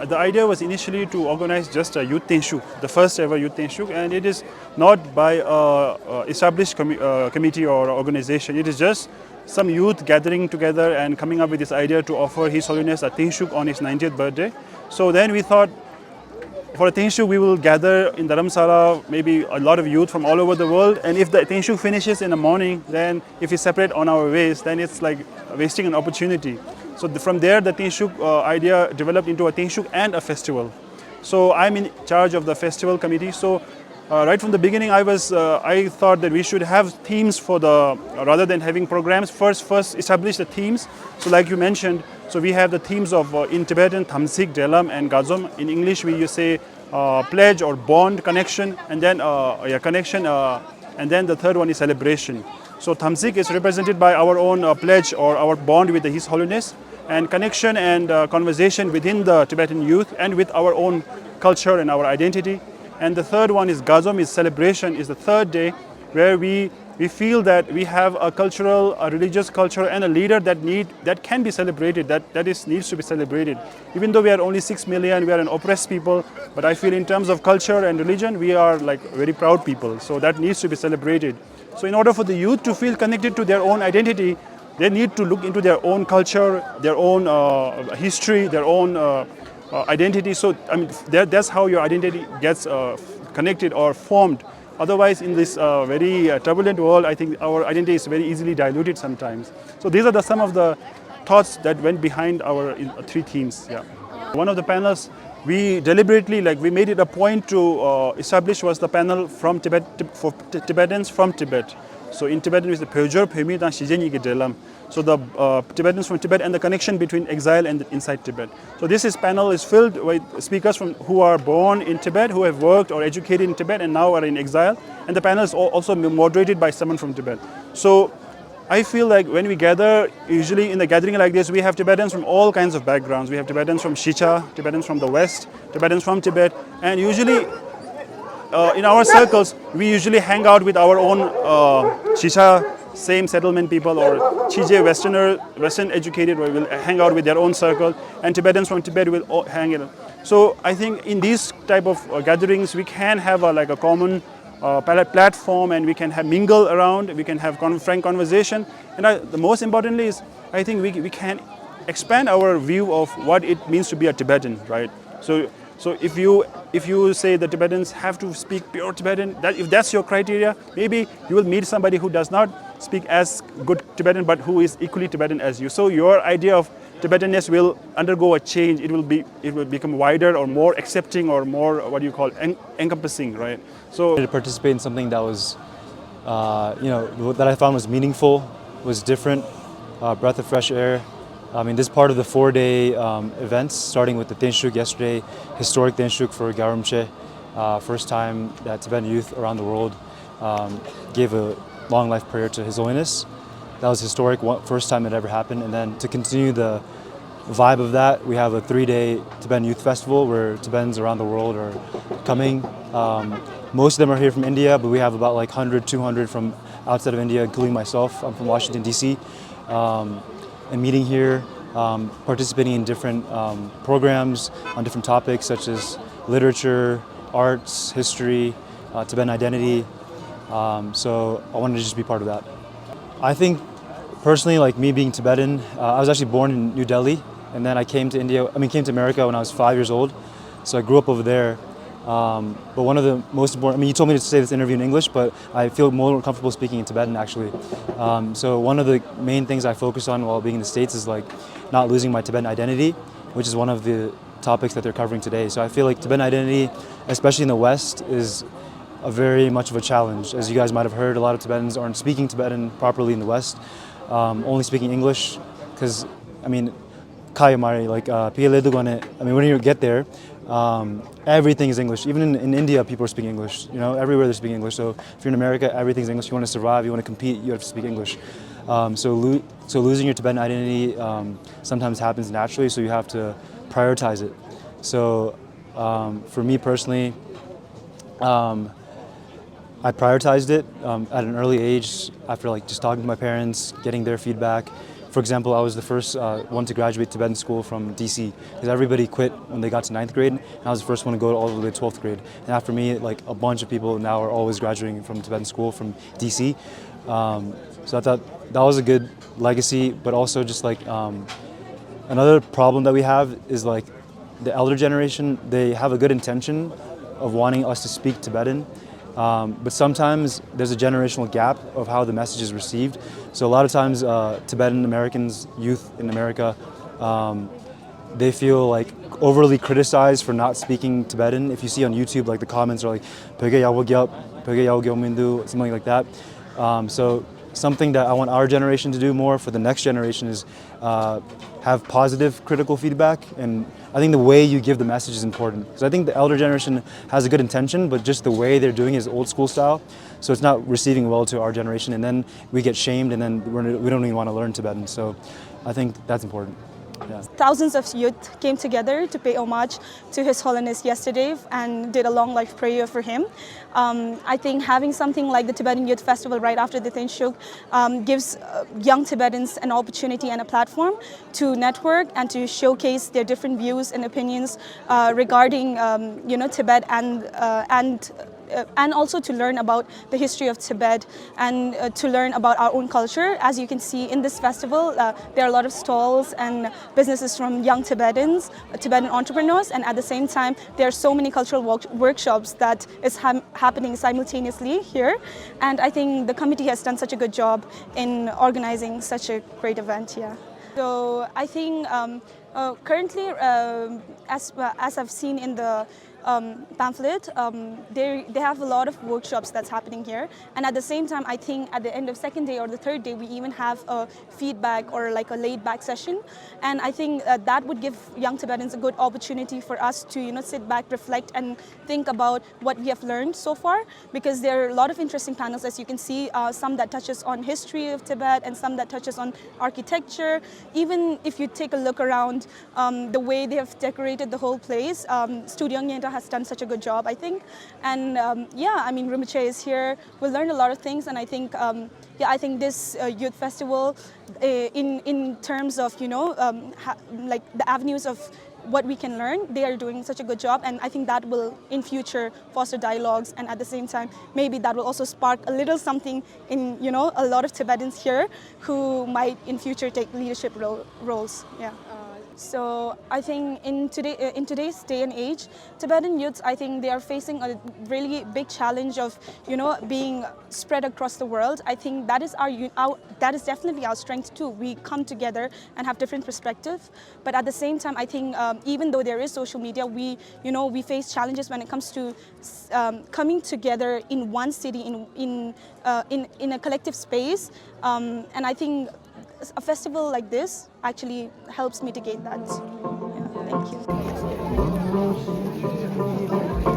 The idea was initially to organize just a youth tenshug, the first ever youth tenshug, and it is not by a established committee or organization. It is just some youth gathering together and coming up with this idea to offer His Holiness a tenshug on his 90th birthday. So then we thought, for a tenshug we will gather in Dharamshala, maybe a lot of youth from all over the world, and if the tenshug finishes in the morning, then if we separate on our ways, then it's like wasting an opportunity. So from there, the tenshug idea developed into a tenshug and a festival. So I'm in charge of the festival committee. So right from the beginning, I thought that we should have themes for rather than having programs. First establish the themes. So like you mentioned, so we have the themes of in Tibetan, Damtsik, Drelam, and Gahzom. In English, we say pledge or bond, connection, and then connection, and then the third one is celebration. So Damtsik is represented by our own pledge or our bond with His Holiness, and connection and conversation within the Tibetan youth and with our own culture and our identity. And the third one is Gahzom, is celebration, is the third day where we feel that we have a cultural, a religious culture and a leader that can be celebrated, that needs to be celebrated. Even though we are only 6 million, we are an oppressed people, but I feel in terms of culture and religion, we are like very proud people. So that needs to be celebrated. So in order for the youth to feel connected to their own identity, they need to look into their own culture, their own history, their own identity. So I mean, that's how your identity gets connected or formed. Otherwise, in this very turbulent world, I think our identity is very easily diluted sometimes. So these are some of the thoughts that went behind our three themes. Yeah. One of the panels we deliberately, we made it a point to establish was the panel from Tibet, for Tibetans from Tibet. So in Tibetan is the Pyeojor, Pyeomid, and Shijenyi Drelam. So the Tibetans from Tibet and the connection between exile and inside Tibet. So this panel is filled with speakers who are born in Tibet, who have worked or educated in Tibet and now are in exile. And the panel is also moderated by someone from Tibet. So I feel like when we gather, usually in a gathering like this, we have Tibetans from all kinds of backgrounds. We have Tibetans from Shicha, Tibetans from the West, Tibetans from Tibet, and usually in our circles, we usually hang out with our own Shicha, same settlement people, or Chije, Western educated, will hang out with their own circle, and Tibetans from Tibet will hang out. So I think in these type of gatherings, we can have a common platform, and we can mingle around, we can have frank conversation, and the most importantly is, I think we can expand our view of what it means to be a Tibetan, right? So if you say the Tibetans have to speak pure Tibetan, if that's your criteria, maybe you will meet somebody who does not speak as good Tibetan, but who is equally Tibetan as you. So your idea of Tibetanness will undergo a change. It will become wider or more accepting or more encompassing, right? So to participate in something that was, that I found was meaningful, was different, breath of fresh air. I mean, this is part of the 4-day events, starting with the Tenshug yesterday, historic Tenshug for Gahzom. First time that Tibetan youth around the world gave a long life prayer to His Holiness. That was historic, first time it ever happened. And then to continue the vibe of that, we have a 3-day Tibetan Youth Festival where Tibetans around the world are coming. Most of them are here from India, but we have about 100, 200 from outside of India, including myself. I'm from Washington, D.C. And meeting here, participating in different programs on different topics such as literature, arts, history, Tibetan identity. So I wanted to just be part of that. I think personally, me being Tibetan, I was actually born in New Delhi, and then I came to America when I was 5 years old. So I grew up over there. But one of the most important, you told me to say this interview in English, but I feel more comfortable speaking in Tibetan actually. So one of the main things I focus on while being in the States is not losing my Tibetan identity, which is one of the topics that they're covering today. So I feel like Tibetan identity, especially in the West, is very much of a challenge. As you guys might have heard, a lot of Tibetans aren't speaking Tibetan properly in the West, only speaking English, because Kaya Mari, like I mean, when you get there, everything is English. Even in India, people are speaking English. You know, everywhere they're speaking English. So if you're in America, everything's English. You want to survive, you want to compete, you have to speak English. So losing your Tibetan identity sometimes happens naturally. So you have to prioritize it. So for me personally, I prioritized it at an early age after like just talking to my parents, getting their feedback. For example, I was the first one to graduate Tibetan school from DC because everybody quit when they got to 9th grade, and I was the first one to go all the way to 12th grade. And after me, like a bunch of people now are always graduating from Tibetan school from DC. So I thought that was a good legacy, but also just like another problem that we have is like the elder generation, they have a good intention of wanting us to speak Tibetan. But sometimes there's a generational gap of how the message is received. So a lot of times Tibetan Americans, youth in America, they feel like overly criticized for not speaking Tibetan. If you see on YouTube, like the comments are like, something like that. So something that I want our generation to do more for the next generation is have positive critical feedback, and I think the way you give the message is important. Because I think the elder generation has a good intention, but just the way they're doing it is old school style, so it's not receiving well to our generation, and then we get shamed, and then we don't even want to learn Tibetan. So I think that's important. Yeah. Thousands of youth came together to pay homage to His Holiness yesterday and did a long life prayer for him. I think having something like the Tibetan Youth Festival right after the Tenshug gives young Tibetans an opportunity and a platform to network and to showcase their different views and opinions regarding Tibet and also to learn about the history of Tibet and to learn about our own culture. As you can see in this festival, there are a lot of stalls and businesses from young Tibetans, Tibetan entrepreneurs, and at the same time, there are so many cultural workshops that is happening simultaneously here. And I think the committee has done such a good job in organizing such a great event here. So I think currently, as I've seen in the pamphlet, they have a lot of workshops that's happening here, and at the same time I think at the end of second day or the third day we even have a feedback or like a laid back session, and I think that would give young Tibetans a good opportunity for us to sit back, reflect and think about what we have learned so far, because there are a lot of interesting panels, as you can see, some that touches on history of Tibet and some that touches on architecture. Even if you take a look around the way they have decorated the whole place, Studio Nyidon has done such a good job, I think. And yeah, I mean, Rinpoche is here. We'll learn a lot of things, and I think, I think this youth festival, in terms of like the avenues of what we can learn, they are doing such a good job, and I think that will in future foster dialogues, and at the same time maybe that will also spark a little something in a lot of Tibetans here who might in future take leadership roles. Yeah. So I think in today's day and age, Tibetan youths, I think they are facing a really big challenge of being spread across the world. I think that is that is definitely our strength too. We come together and have different perspectives, but at the same time, I think even though there is social media, we face challenges when it comes to coming together in one city in a collective space, and I think a festival like this actually helps mitigate that. Yeah, thank you.